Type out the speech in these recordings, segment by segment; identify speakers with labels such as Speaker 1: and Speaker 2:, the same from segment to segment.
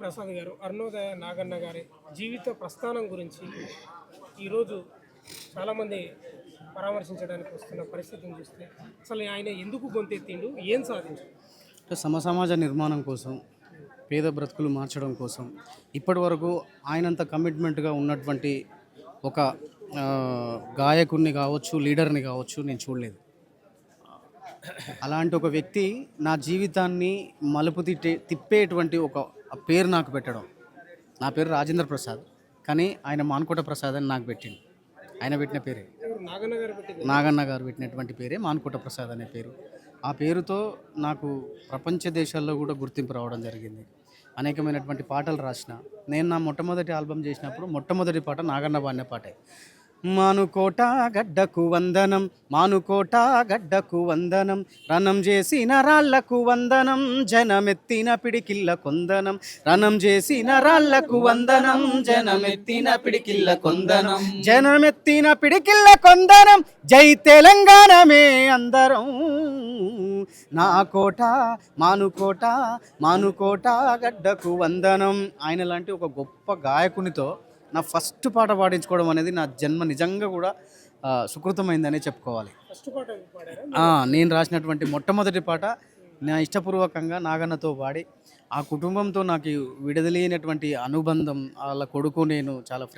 Speaker 1: ప్రసాద్ గారు, అరుణోదయ నాగన్న గారి జీవిత ప్రస్థానం గురించి ఈరోజు చాలామంది పరామర్శించడానికి వస్తున్న పరిస్థితిని చూస్తే అసలు ఆయన ఎందుకు గొంతెత్తిండు, ఏం సాధించాడు?
Speaker 2: సమసమాజ నిర్మాణం కోసం, పేద బ్రతుకులు మార్చడం కోసం ఇప్పటి వరకు ఆయనంత కమిట్మెంట్గా ఉన్నటువంటి ఒక గాయకుడిని కావచ్చు, లీడర్ని కావచ్చు నేను చూడలేదు. అలాంటి ఒక వ్యక్తి నా జీవితాన్ని మలుపు తిప్పేటువంటి ఒక పేరు నాకు పెట్టడం. నా పేరు రాజేంద్ర ప్రసాద్, కానీ ఆయన మాన్కోట ప్రసాద్ అని నాకు పెట్టిండు. ఆయన పెట్టిన పేరే, నాగన్న గారు పెట్టినటువంటి పేరే మాన్కోట ప్రసాద్ అనే పేరు. ఆ పేరుతో నాకు ప్రపంచ దేశాల్లో కూడా గుర్తింపు రావడం జరిగింది. అనేకమైనటువంటి పాటలు రాసిన. నేను నా మొట్టమొదటి ఆల్బమ్ చేసినప్పుడు మొట్టమొదటి పాట నాగన్న పాడిన పాటే. మానుకోట గడ్డకు వందనం, మానుకోట గడ్డకు వందనం, రణం చేసిన రాళ్లకు వందనం, జనమెత్తిన పిడికిల్ల కొందనం, రణం చేసిన రాళ్లకు వందనం, జనమెత్తిన పిడికిల్ల కొందనం, జనమెత్తిన పిడికిల్ల కొందనం, జై తెలంగాణమే అందరం. నా కోట మానుకోట, మానుకోట గడ్డకు వందనం. ఆయన లాంటి ఒక గొప్ప గాయకునితో నా ఫస్ట్ పాట పాడించుకోవడం అనేది నా జన్మ నిజంగా కూడా సుకృతమైందనే చెప్పుకోవాలి. నేను రాసినటువంటి మొట్టమొదటి పాట నా ఇష్టపూర్వకంగా నాగన్నతో పాడి, ఆ కుటుంబంతో నాకు విడదలేనటువంటి అనుబంధం, వాళ్ళ కొడుకు నేను చాలా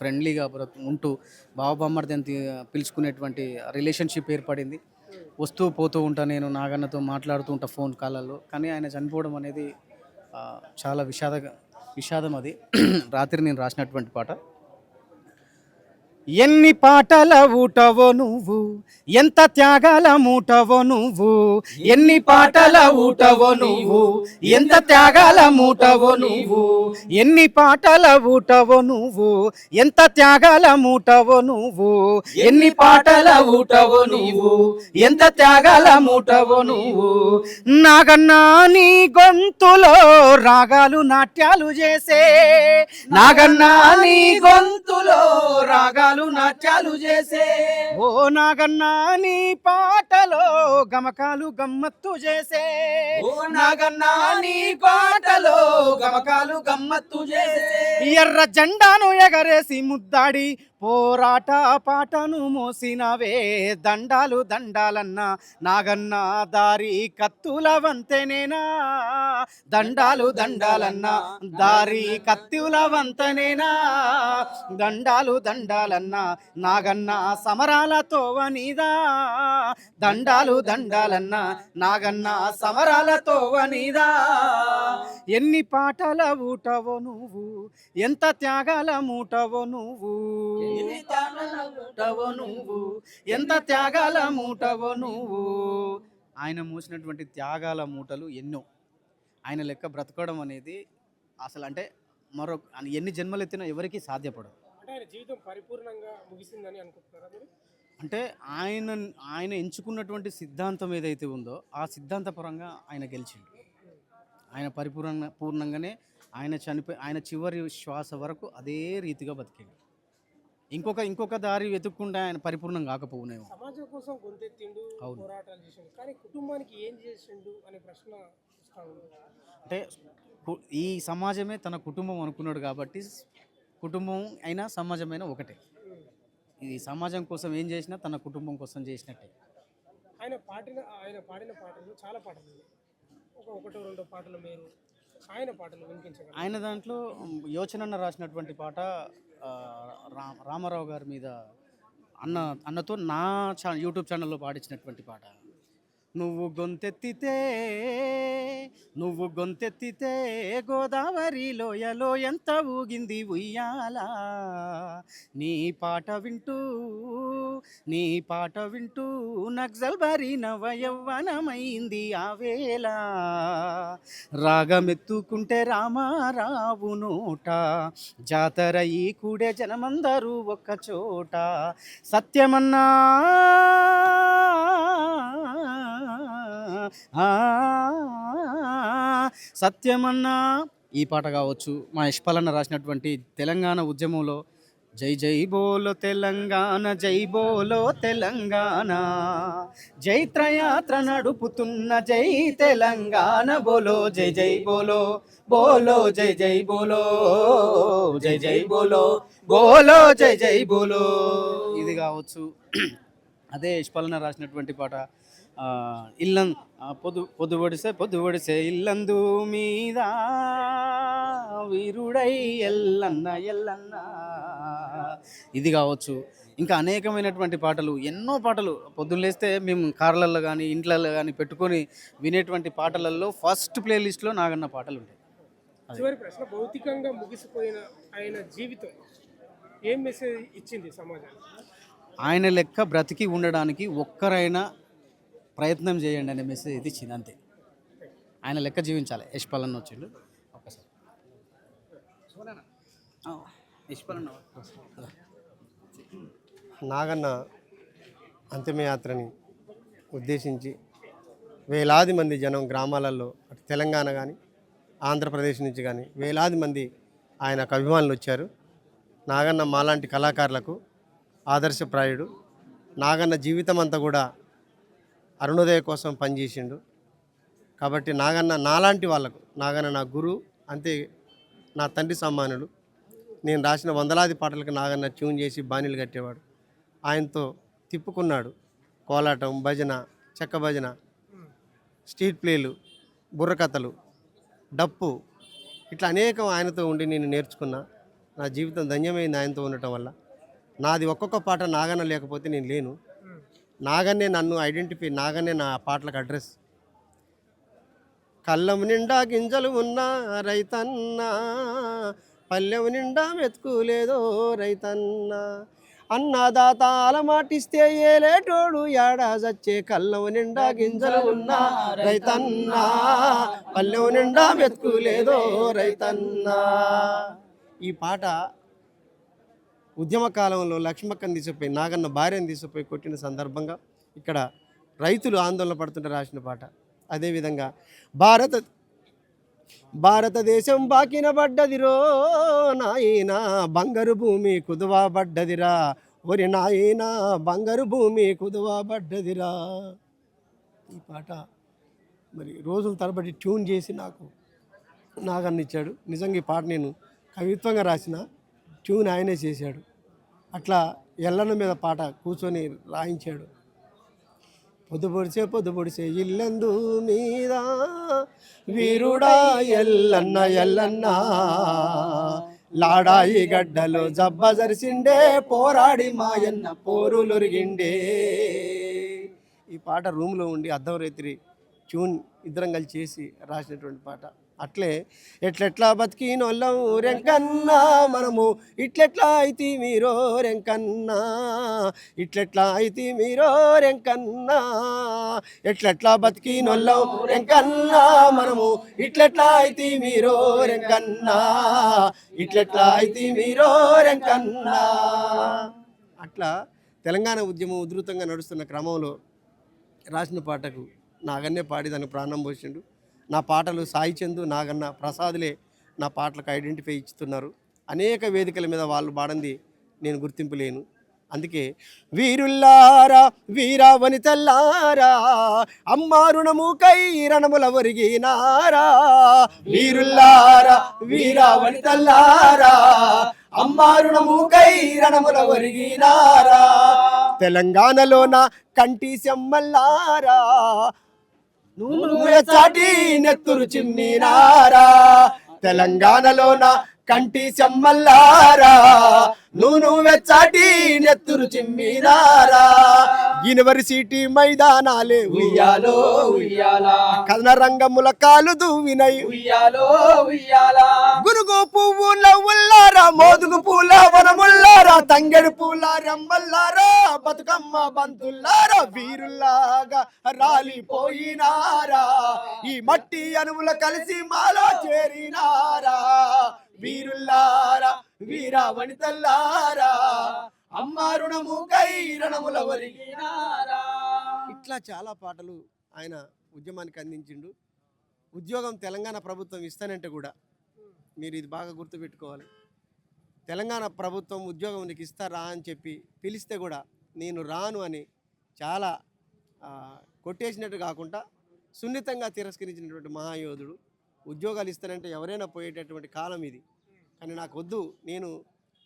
Speaker 2: ఫ్రెండ్లీగా ఉంటూ బావబామ్మర్ది అని పిలుచుకునేటువంటి రిలేషన్షిప్ ఏర్పడింది. వస్తూ పోతూ ఉంటా, నేను నాగన్నతో మాట్లాడుతూ ఉంటా ఫోన్ కాళ్ళల్లో. కానీ ఆయన చనిపోవడం అనేది చాలా విషాదం. అది రాత్రి నేను రాసినటువంటి పాట. ఎన్ని పాటల ఊటవో నువ్వు, ఎంత త్యాగాల మూటవో నువ్వు, ఎన్ని పాటల ఊటవో నువ్వు, ఎంత త్యాగాల మూటవో నువ్వు, ఎన్ని పాటల ఊటవో నువ్వు, ఎంత త్యాగాల మూటవో నువ్వు, ఎన్ని పాటల ఊటవో నువ్వు, ఎంత త్యాగాల మూటవో నువ్వు. నాగన్నా నీ గొంతులో రాగాలు నాట్యాలు చేసే, నాగన్నా నీ గొంతులో రాగాలు నాట్యాలు చేసే, ఓ నాగన్నా నీ పాటలో గమకాలు గమ్మత్తు చేసే, ఓ నాగన్నా నీ పాటలో గమకాలు గమ్మత్తు చేసే, ఎర్ర జెండాను ఎగరేసి ముద్దాడి పోరాట పాటను మోసినవే, దండాలు దండాలన్నా నాగన్న దారి కత్తుల వంతెనేనా, దండాలు దండాలన్నా దారి కత్తుల వంతెనేనా, దండాలు దండాలన్నా నాగన్న సమరాలతో వనిదా, దండాలు దండాలన్నా నాగన్న సమరాలతో వనిదా. ఎన్ని పాటల ఊటవో నువ్వు, ఎంత త్యాగాల మూటవో నువ్వు, నువ్వు ఎంత త్యాగాల మూటవో నువ్వు. ఆయన మోసినటువంటి త్యాగాల మూటలు ఎన్నో. ఆయన లెక్క బ్రతకడం అనేది అసలు అంటే ఎన్ని జన్మలు ఎత్తినా ఎవరికి సాధ్యపడదు.
Speaker 1: జీవితం పరిపూర్ణంగా ముగిసిందని అనుకుంటున్నారా?
Speaker 2: అంటే ఆయన ఎంచుకున్నటువంటి సిద్ధాంతం ఏదైతే ఉందో ఆ సిద్ధాంతపరంగా ఆయన గెలిచిండు. ఆయన పూర్ణంగానే ఆయన చివరి శ్వాస వరకు అదే రీతిగా బతికాడు. ఇంకొక దారి వెతుక్కుంటే ఆయన పరిపూర్ణం కాకపోవునేమో.
Speaker 1: సమాజం కోసం గొంతెత్తిండు, పోరాటాలు చేసిండు, కానీ కుటుంబానికి ఏం చేసిండు అనే ప్రశ్న
Speaker 2: అంటే ఈ సమాజమే తన కుటుంబం అనుకున్నాడు కాబట్టి కుటుంబం అయినా సమాజమైనా ఒకటే. ఈ సమాజం కోసం ఏం చేసినా తన కుటుంబం కోసం చేసినట్టే.
Speaker 1: ఆయన పాడిన పాటలు చాలా పాటలు, ఒకటో రెండో పాటలు మీరు ఆయన పాటలు వినిపించగలరు?
Speaker 2: ఆయన దాంట్లో యోచనన్న రాసినటువంటి పాట రామారావు గారి మీద అన్నతో నా యూట్యూబ్ ఛానల్లో పాడించినటువంటి పాట. నువ్వు గొంతెత్తితే గోదావరి లోయలో ఎంత ఊగింది ఉయ్యాల, నీ పాట వింటూ నక్సల్ బారి నవ యవ్వనమైంది ఆ వేళ, రాగమెత్తుకుంటే రామారావు నోట, జాతర ఈ కూడే జనమందరూ ఒక్క చోట, సత్యమన్నా సత్యమన్నా ఈ పాట కావచ్చు. మా యశ్పాలన్న రాసినటువంటి తెలంగాణ ఉద్యమంలో జై జై బోలో తెలంగాణ, జై బోలో తెలంగాణ, జైత్రయాత్ర నడుపుతున్న జై తెలంగాణ బోలో, జై జై బోలో, బోలో జై జై బోలో, జై జై బోలో, బోలో జై జై బోలో. ఇది కావచ్చు. అదే యశ్పాలన రాసినటువంటి పాట ఇల్లం పొద్దు పొడిసే ఇల్లందు మీద వీరుడై ఎల్లన్న ఎల్లన్న. ఇది కావచ్చు. ఇంకా అనేకమైనటువంటి పాటలు, ఎన్నో పాటలు పొద్దున్న లేస్తే మేము కార్లలో కానీ ఇంట్లలో కానీ పెట్టుకొని వినేటువంటి పాటలలో ఫస్ట్ ప్లేలిస్ట్లో నాగన్న పాటలు ఉంటాయి.
Speaker 1: చివరి ప్రశ్న, భౌతికంగా ముగిసిపోయిన ఆయన జీవితం ఏం మెసేజ్ ఇచ్చింది సమాజానికి?
Speaker 2: ఆయన లెక్క బ్రతికి ఉండడానికి ఒక్కరైనా ప్రయత్నం చేయండి అనే మెసేజ్ ఇది ఇచ్చింది, అంతే. ఆయన లెక్క జీవించాలి. యశ్పాలన్న వచ్చిండు ఒక్కసారి. యశ్పాలన్న
Speaker 3: నాగన్న అంతిమయాత్రని ఉద్దేశించి వేలాది మంది జనం గ్రామాలలో అటు తెలంగాణ కానీ ఆంధ్రప్రదేశ్ నుంచి కానీ వేలాది మంది ఆయనకు అభిమానులు వచ్చారు. నాగన్న మాలాంటి కళాకారులకు ఆదర్శప్రాయుడు. నాగన్న జీవితం అంతా కూడా అరుణోదయ కోసం పనిచేసిండు. కాబట్టి నాగన్న నాలాంటి వాళ్ళకు, నాగన్న నా గురువు, అంతే నా తండ్రి సమానుడు. నేను రాసిన వందలాది పాటలకు నాగన్న ట్యూన్ చేసి బాణీలు కట్టేవాడు. ఆయనతో తిప్పుకున్నాడు. కోలాటం, భజన, చెక్క భజన, స్ట్రీట్ ప్లేలు, బుర్రకథలు, డప్పు, ఇట్లా అనేకం ఆయనతో ఉండి నేను నేర్చుకున్నా. నా జీవితం ధన్యమైంది ఆయనతో ఉండటం వల్ల. నాది ఒక్కొక్క పాట నాగన్న లేకపోతే నేను లేను. నాగన్నే నన్ను ఐడెంటిఫై, నాగన్నే నా పాటలకు అడ్రస్. కళ్ళం నిండా గింజలు ఉన్నా రైతన్నా, పల్లెం నిండా మెతుకులేదో రైతన్నా, అన్నదాతాల మాటిస్తే ఏలేటోడు ఏడా చచ్చే. కళ్ళం నిండా గింజలు ఉన్నా రైతన్నా, పల్లెం నిండా మెతుకులేదో రైతన్నా. ఈ పాట ఉద్యమ కాలంలో లక్ష్మక్కని తీసుకుపోయి, నాగన్న భార్యను తీసుకుపోయి కొట్టిన సందర్భంగా ఇక్కడ రైతులు ఆందోళన పడుతుంటే రాసిన పాట. అదేవిధంగా భారతదేశం బాకిన పడ్డదిరో నాయనా, బంగారు భూమి కుదువా పడ్డదిరా, ఒరి నాయనా బంగారు భూమి కుదువా పడ్డదిరా. ఈ పాట మరి రోజుల తరబడి ట్యూన్ చేసి నాకు నాగన్న ఇచ్చాడు. నిజంగా ఈ పాట నేను కవిత్వంగా రాసిన, ట్యూన్ ఆయనే చేశాడు. అట్లా ఎల్లన్న మీద పాట కూర్చొని రాయించాడు. పొద్దు పొడిసే ఇల్లందు మీద వీరుడా ఎల్లన్న ఎల్లన్న, లాడాయి గడ్డలో జబ్బ జరిసిండే, పోరాడి మాయన్న పోరులొరిగిండే. ఈ పాట రూమ్లో ఉండి అద్దం రైత్రి ట్యూన్ ఇద్దరం కలిసి చేసి రాసినటువంటి పాట. అట్లే ఎట్లెట్లా బతికినోళ్ళం రెంకన్నా మనము, ఇట్లెట్లా అయితే మీరో రెంకన్నా, ఇట్లెట్లా అయితే మీరో రెంకన్నా, ఎట్లెట్లా బతికినోళ్ళం రెంకన్నా మనము, ఇట్లెట్లా అయితే మీరో రెంకన్నా, ఇట్లెట్లా అయితే మీరో రెంకన్నా. అట్లా తెలంగాణ ఉద్యమం ఉధృతంగా నడుస్తున్న క్రమంలో రాసిన పాటకు నాగన్నే పాడి దానికి ప్రాణం పోసిండు. నా పాటలు సాయి చందు, నాగన్న, ప్రసాదులే నా పాటలకు ఐడెంటిఫై ఇస్తున్నారు. అనేక వేదికల మీద వాళ్ళు పాడింది నేను గుర్తింపు లేను. అందుకే వీరుల్లారా వీరా వనితల్లారా, అమ్మా రుణము కై రణముల ఒరిగినారా, వీరుల్లారా వీరా వనితల్లారా, అమ్మా రుణము కై రణముల ఒరిగినారా, తెలంగాణలోన కంటి సెమ్మల్లారా, చాటి నెత్తురు చిమ్మినారా, తెలంగాణలోన కంటి చెమ్మల్లారా, నూను వెచ్చాటి నెత్తురు చిమ్మినారా, యూనివర్సిటీ మైదానాలే ఉయ్యాలో ఉయ్యాలా, కథన రంగముల కాలు దువ్వినై ఉయ్యాలో ఉయ్యాలా, గురుగు పువ్వుల ఉల్లారా, మోదుగు పూల వనముల్లారా, తంగెడు పూల రెమ్మల్లారా, బతుకమ్మ బంతుల్లారా, వీరుల్లాగా రాలిపోయినారా, ఈ మట్టి అనువుల కలిసి మాలో చేరినారా, వీరుల్లారా వీరా వనితల్లారా, అమ్మా రుణము కై రణముల ఒరిగినారా. ఇట్లా చాలా పాటలు ఆయన ఉద్యమానికి అందించిండు. ఉద్యోగం తెలంగాణ ప్రభుత్వం ఇస్తానంటే కూడా మీరు ఇది బాగా గుర్తుపెట్టుకోవాలి. తెలంగాణ ప్రభుత్వం ఉద్యోగం నీకు ఇస్తారా అని చెప్పి పిలిస్తే కూడా నేను రాను అని చాలా ఆ, కొట్టేసినట్టు కాకుండా సున్నితంగా తిరస్కరించినటువంటి మహాయోధుడు. ఉద్యోగాలు ఇస్తానంటే ఎవరైనా పోయేటటువంటి కాలం ఇది. కానీ నాకు వద్దు, నేను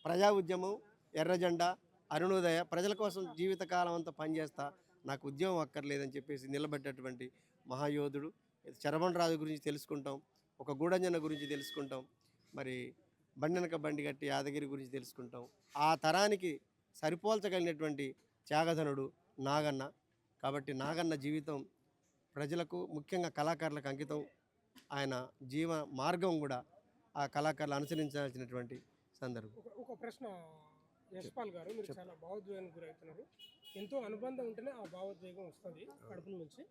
Speaker 3: ప్రజా ఉద్యమం, ఎర్రజెండా, అరుణోదయ ప్రజల కోసం జీవితకాలం అంతా పనిచేస్తా, నాకు ఉద్యోగం అక్కర్లేదని చెప్పేసి నిలబడ్డటువంటి మహాయోధుడు. చరమన్ రాజు గురించి తెలుసుకుంటాం, ఒక గూడంజన గురించి తెలుసుకుంటాం, మరి బండెనక బండి గట్టి యాదగిరి గురించి తెలుసుకుంటాం. ఆ తరానికి సరిపోల్చగలిగినటువంటి త్యాగధనుడు నాగన్న. కాబట్టి నాగన్న జీవితం ప్రజలకు, ముఖ్యంగా కళాకారులకు అంకితం. ఆయన జీవ మార్గం కూడా ఆ కళాకారులు అనుసరించాల్సినటువంటి సందర్భం.
Speaker 1: ఒక ప్రశ్న యశ్పాల్ గారు, మీరు చాలా భావోద్వేగానికి గురవుతున్నారు. ఎంతో అనుబంధం ఉంటేనే ఆ భావోద్వేగం వస్తుంది కడుపుల నుంచి.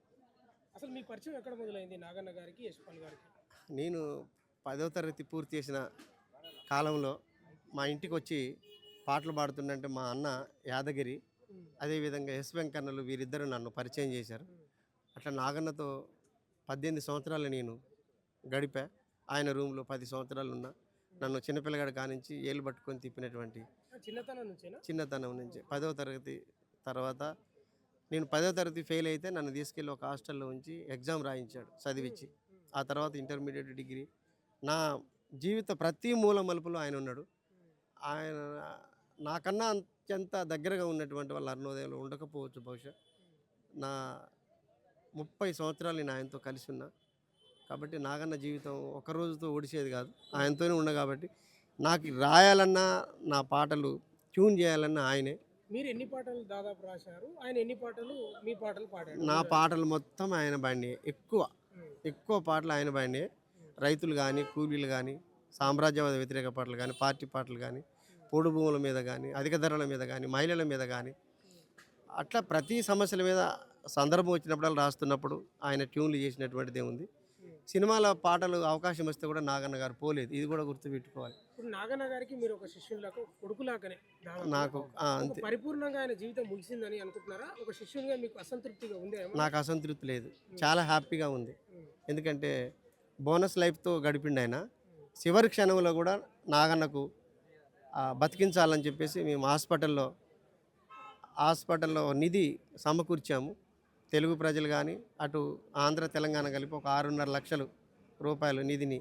Speaker 1: అసలు మీ పరిచయం ఎక్కడ మొదలైంది నాగన్న గారికి, యశ్పాల్ గారికి?
Speaker 3: నేను 10వ తరగతి పూర్తి చేసిన కాలంలో మా ఇంటికి వచ్చి పాటలు పాడుతుండంటే మా అన్న యాదగిరి, అదేవిధంగా ఎస్ వెంకన్నలు, వీరిద్దరూ నన్ను పరిచయం చేశారు. అట్లా నాగన్నతో 18 సంవత్సరాలు నేను గడిపా. ఆయన రూమ్లో 10 సంవత్సరాలు ఉన్నా. నన్ను చిన్నపిల్లగాడి కానించి ఏళ్ళు పట్టుకొని తిప్పినటువంటి
Speaker 1: చిన్నతనం నుంచేనా?
Speaker 3: చిన్నతనం నుంచి 10వ తరగతి తర్వాత నేను 10వ తరగతి ఫెయిల్ అయితే నన్ను తీసుకెళ్ళి ఒక హాస్టల్లో ఉంచి ఎగ్జామ్ రాయించాడు చదివించి. ఆ తర్వాత ఇంటర్మీడియట్, డిగ్రీ, నా జీవిత ప్రతి మూల మలుపులో ఆయన ఉన్నాడు. ఆయన నాకన్నా అత్యంత దగ్గరగా ఉన్నటువంటి వాళ్ళ అరుణోదయంలో ఉండకపోవచ్చు బహుశా. నా 30 సంవత్సరాలు నేను ఆయనతో కలిసి ఉన్నా. కాబట్టి నాగన్న జీవితం ఒక రోజుతో ఒడిసేది కాదు, ఆయనతోనే ఉన్నా. కాబట్టి నాకు రాయాలన్నా, నా పాటలు ట్యూన్ చేయాలన్నా ఆయనే.
Speaker 1: మీరు ఎన్ని పాటలు దాదాపు రాశారు? ఆయన ఎన్ని పాటలు మీ పాటలు పాడారు?
Speaker 3: నా పాటలు మొత్తం ఆయన బాండే, ఎక్కువ పాటలు ఆయన బాండే. రైతులు కానీ, కూలీలు కానీ, సామ్రాజ్యవాద వ్యతిరేక పాటలు కానీ, పార్టీ పాటలు కానీ, పొడు భూముల మీద కానీ, అధిక ధరల మీద కానీ, మహిళల మీద కానీ, అట్లా ప్రతి సమస్యల మీద సందర్భం వచ్చినప్పుడు రాస్తున్నప్పుడు ఆయన ట్యూన్లు చేసినటువంటిదే ఉంది. సినిమాల పాటలు అవకాశం వస్తే కూడా నాగన్న గారు పోలేదు, ఇది కూడా గుర్తుపెట్టుకోవాలి.
Speaker 1: ఇప్పుడు నాగన్న గారికి మీరు ఒక శిష్యులాగా, కొడుకులాగానే దాదాపు
Speaker 3: నాకు అంతే.
Speaker 1: పరిపూర్ణంగా ఆయన జీవితం ముగిసిందని అనుకుంటున్నారా? ఒక శిష్యునిగా మీకు అసంతృప్తిగా ఉందే?
Speaker 3: నాకు అసంతృప్తి లేదు, చాలా హ్యాపీగా ఉంది. ఎందుకంటే బోనస్ లైఫ్తో గడిపిండు ఆయన. చివరి క్షణంలో కూడా నాగన్నకు బతికించాలని చెప్పేసి మేము హాస్పిటల్లో నిధి సమకూర్చాము. తెలుగు ప్రజలు కానీ, అటు ఆంధ్ర తెలంగాణ కలిపి ఒక 6.5 లక్షల రూపాయలు నిధిని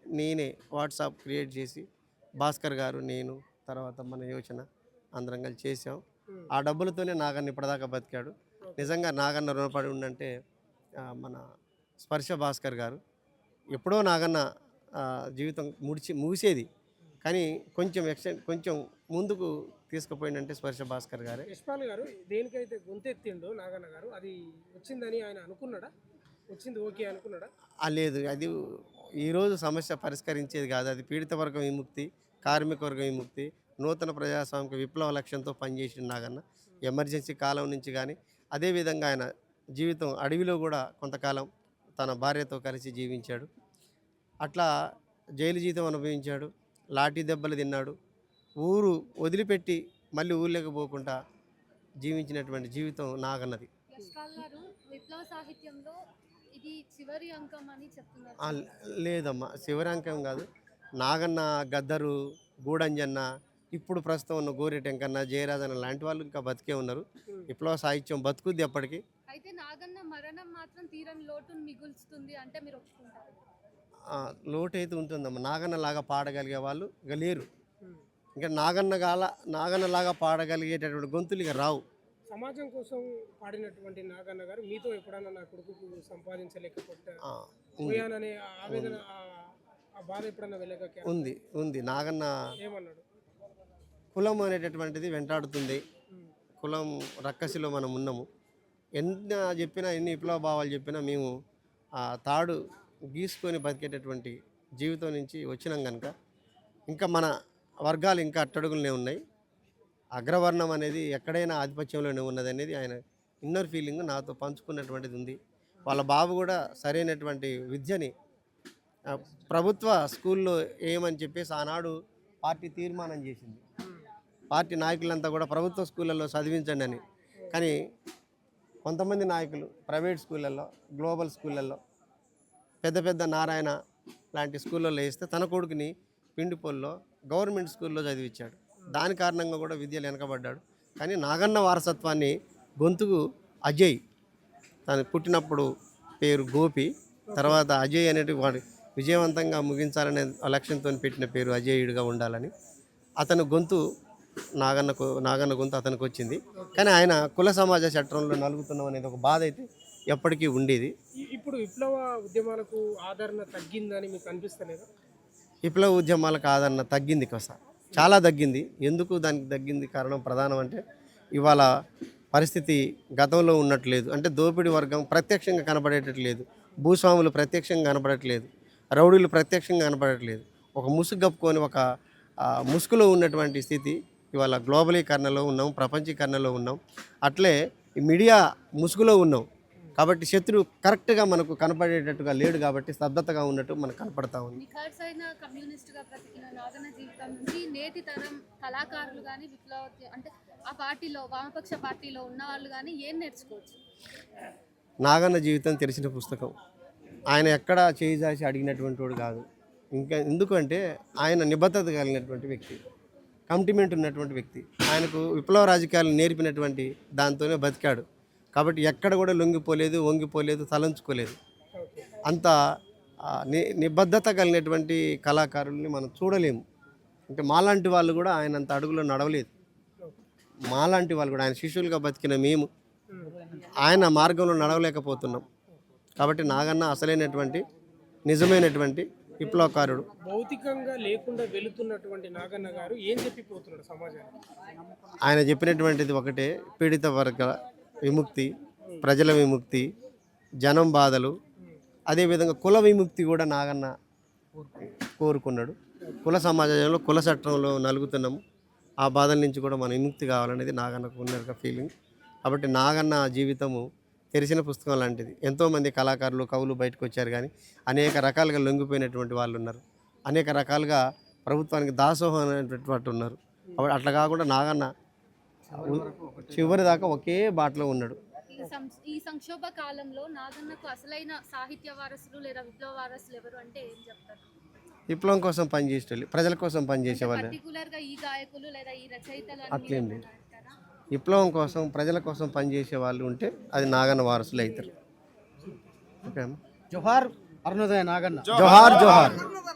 Speaker 3: నేనే వాట్సాప్ క్రియేట్ చేసి, భాస్కర్ గారు, నేను, తర్వాత మన యోచన అందరం కలిసి చేసాం. ఆ డబ్బులతోనే నాగన్న ఇప్పటిదాకా బతికాడు. నిజంగా నాగన్న రుణపడి ఉండంటే మన స్పర్శ భాస్కర్ గారు. ఎప్పుడో నాగన్న జీవితం ముగిసేది, కానీ కొంచెం ముందుకు తీసుకుపోయిందంటే స్పర్శ భాస్కర్ గారే.
Speaker 1: యశ్పాల్ గారు దేనికైతే గొంతెత్తిండో నాగన్న గారు, అది వచ్చిందని ఆయన అనుకున్నాడా? వచ్చింది ఓకే అనుకున్నాడా?
Speaker 3: లేదు, అది ఈరోజు సమస్య పరిష్కరించేది కాదు. అది పీడిత వర్గం విముక్తి, కార్మిక వర్గం విముక్తి, నూతన ప్రజాస్వామిక విప్లవ లక్ష్యంతో పనిచేసిన నాగన్న ఎమర్జెన్సీ కాలం నుంచి కానీ, అదేవిధంగా ఆయన జీవితం అడవిలో కూడా కొంతకాలం తన భార్యతో కలిసి జీవించాడు. అట్లా జైలు జీతం అనుభవించాడు, లాఠీ దెబ్బలు తిన్నాడు, ఊరు వదిలిపెట్టి మళ్ళీ ఊళ్ళోకి పోకుండా జీవించినటువంటి జీవితం నాగన్నది.
Speaker 4: యశ్పాల్ గారు విప్లవ సాహిత్యంలో ఇది చివరి అంకం అని చెప్తున్నారు.
Speaker 3: లేదమ్మా, చివరి అంకం కాదు. నాగన్న, గద్దరు, గూడంజన్న, ఇప్పుడు ప్రస్తుతం ఉన్న గోరెటెంకన్న, జయరాజన్న లాంటి వాళ్ళు ఇంకా బతికే ఉన్నారు. విప్లవ సాహిత్యం బతుకుద్ది ఎప్పటికీ.
Speaker 4: అయితే నాగన్న మరణం మాత్రం తీరని లోటును మిగుల్చుతుంది అంటే మీరు ఒప్పుకుంటారు?
Speaker 3: లోటు అయితే ఉంటుందమ్మా. నాగన్న లాగా పాడగలిగే వాళ్ళు ఇక లేరు. ఇంకా నాగన్న లాగా పాడగలిగేటటువంటి గొంతులు ఇక రావు.
Speaker 1: సమాజం కోసం పాడినటువంటి నాగన్న గారు మీతో ఎప్పుడైనా నా కొడుకుకు సంపాదించలేకపోయాననే ఆవేదన, ఆ బాధ ఎప్పుడైనా వెళ్ళక
Speaker 3: ఉంది. నాగన్న
Speaker 1: ఏమన్నాడు?
Speaker 3: కులం అనేటటువంటిది వెంటాడుతుంది. కులం రక్కసిలో మనం ఉన్నాము. ఎంత చెప్పినా, ఎన్ని విప్లవ భావాలు చెప్పినా మేము ఆ తాడు గీసుకొని బతికేటటువంటి జీవితం నుంచి వచ్చినాం కనుక ఇంకా మన వర్గాలు ఇంకా అట్టడుగులనే ఉన్నాయి. అగ్రవర్ణం అనేది ఎక్కడైనా ఆధిపత్యంలోనే ఉన్నది అనేది ఆయన ఇన్నర్ ఫీలింగ్ నాతో పంచుకున్నటువంటిది ఉంది. వాళ్ళ బాబు కూడా సరైనటువంటి విద్యని ప్రభుత్వ స్కూల్లో ఏమని చెప్పేసి ఆనాడు పార్టీ తీర్మానం చేసింది. పార్టీ నాయకులంతా కూడా ప్రభుత్వ స్కూళ్ళల్లో చదివించండి అని. కానీ కొంతమంది నాయకులు ప్రైవేట్ స్కూళ్ళల్లో, గ్లోబల్ స్కూళ్ళల్లో, పెద్ద నారాయణ లాంటి స్కూళ్ళల్లో వేస్తే తన కొడుకుని పిండిపోల్లో గవర్నమెంట్ స్కూల్లో చదివించాడు. దాని కారణంగా కూడా విద్యలు వెనకబడ్డాడు. కానీ నాగన్న వారసత్వాన్ని గొంతుకు అజయ్, తను పుట్టినప్పుడు పేరు గోపి, తర్వాత అజయ్ అనేటి వాడు విజయవంతంగా ముగించాలనే లక్ష్యంతో పెట్టిన పేరు అజేయుడిగా ఉండాలని. అతను గొంతు నాగన్న గొంతు అతనికి వచ్చింది. కానీ ఆయన కుల సమాజ చట్టంలో నలుగుతున్నాం అనేది ఒక బాధ అయితే ఎప్పటికీ ఉండేది.
Speaker 1: ఇప్పుడు విప్లవ ఉద్యమాలకు ఆదరణ తగ్గిందని మీకు అనిపిస్తలేదా?
Speaker 3: విప్లవ ఉద్యమాలకు ఆదరణ తగ్గింది, చాలా తగ్గింది. ఎందుకు దానికి తగ్గింది కారణం ప్రధానం అంటే ఇవాళ పరిస్థితి గతంలో ఉన్నట్లేదు. అంటే దోపిడీ వర్గం ప్రత్యక్షంగా కనబడేటట్లేదు, భూస్వాములు ప్రత్యక్షంగా కనబడట్లేదు, రౌడీలు ప్రత్యక్షంగా కనబడట్లేదు. ఒక ముసుగు కప్పుకొని ఒక ముసుగులో ఉన్నటువంటి స్థితి. ఇవాళ గ్లోబలీకరణలో ఉన్నాం, ప్రపంచీకరణలో ఉన్నాం. అట్లే ఈ మీడియా ముసుగులో ఉన్నాం. కాబట్టి శత్రువు కరెక్ట్గా మనకు కనపడేటట్టుగా లేడు. కాబట్టి స్తబ్దతగా ఉన్నట్టు మనకు కనపడతా ఉంది.
Speaker 4: నిఖార్సైన కమ్యూనిస్ట్గా బ్రతికిన నాగన్న జీవితం నుంచి నేటి తరం కళాకారులు కానీ విప్లవ అంటే ఆ పార్టీలో వామపక్ష పార్టీలో ఉన్న వాళ్ళు కానీ ఏం నేర్చుకోవచ్చు?
Speaker 3: నాగన్న జీవితం తెలిసిన పుస్తకం. ఆయన ఎక్కడా చేయి చాచి అడిగినటువంటి వాడు కాదు. ఇంకా ఎందుకంటే ఆయన నిబద్ధత కలిగినటువంటి వ్యక్తి, కమిట్మెంట్ ఉన్నటువంటి వ్యక్తి. ఆయనకు విప్లవ రాజకీయాలు నేర్పినటువంటి దాంతోనే బతికాడు. కాబట్టి ఎక్కడ కూడా లొంగిపోలేదు, వంగిపోలేదు, తలంచుకోలేదు. అంత నిబద్ధత కలిగినటువంటి కళాకారుల్ని మనం చూడలేము. అంటే మాలాంటి వాళ్ళు కూడా ఆయన అంత అడుగులో నడవలేదు. మాలాంటి వాళ్ళు కూడా ఆయన శిష్యులుగా బతికిన మేము ఆయన మార్గంలో నడవలేకపోతున్నాం. కాబట్టి నాగన్న అసలైనటువంటి నిజమైనటువంటి విప్లవకారుడు.
Speaker 1: భౌతికంగా లేకుండా వెళుతున్నటువంటి నాగన్న గారు ఏం చెప్పిపోతున్నాడు సమాజానికి?
Speaker 3: ఆయన చెప్పినటువంటిది ఒకటే, పీడిత వర్గ విముక్తి, ప్రజల విముక్తి, జనం బాధలు, అదేవిధంగా కుల విముక్తి కూడా నాగన్న కోరుకున్నాడు. కుల సమాజంలో కుల చట్టంలో నలుగుతున్నాము, ఆ బాధల నుంచి కూడా మనం విముక్తి కావాలనేది నాగన్నకు ఉన్న ఫీలింగ్. కాబట్టి నాగన్న జీవితము తెరిచిన పుస్తకం లాంటిది. ఎంతోమంది కళాకారులు, కవులు బయటకు వచ్చారు, కానీ అనేక రకాలుగా లొంగిపోయినటువంటి వాళ్ళు ఉన్నారు. అనేక రకాలుగా ప్రభుత్వానికి దాసోహం అనేటువంటి వాళ్ళు ఉన్నారు. కాబట్టి అట్లా కాకుండా నాగన్న చివరి దాకా ఒకే బాటలో ఉన్నాడు.
Speaker 4: ఈ సంక్షోభ కాలంలో నాగన్నకు అసలైన సాహిత్య వారసులు లేదా విప్లవ వారసులు ఎవరు అంటే ఏం చెప్తారు?
Speaker 3: విప్లవం కోసం పనిచేసేవాళ్ళు, ప్రజల కోసం పనిచేసేవాళ్ళు.
Speaker 4: పర్టికులర్గా ఈ గాయకులు లేదా ఈ రచయితలు
Speaker 3: అట్లేం లేదు. విప్లవం కోసం, ప్రజల కోసం పనిచేసే వాళ్ళు ఉంటే అది నాగన్న వారసులు అవుతారు. ఓకే అమ్మా.
Speaker 2: జోహార్ అరుణోదయ నాగన్న.
Speaker 3: జోహార్ జోహార్.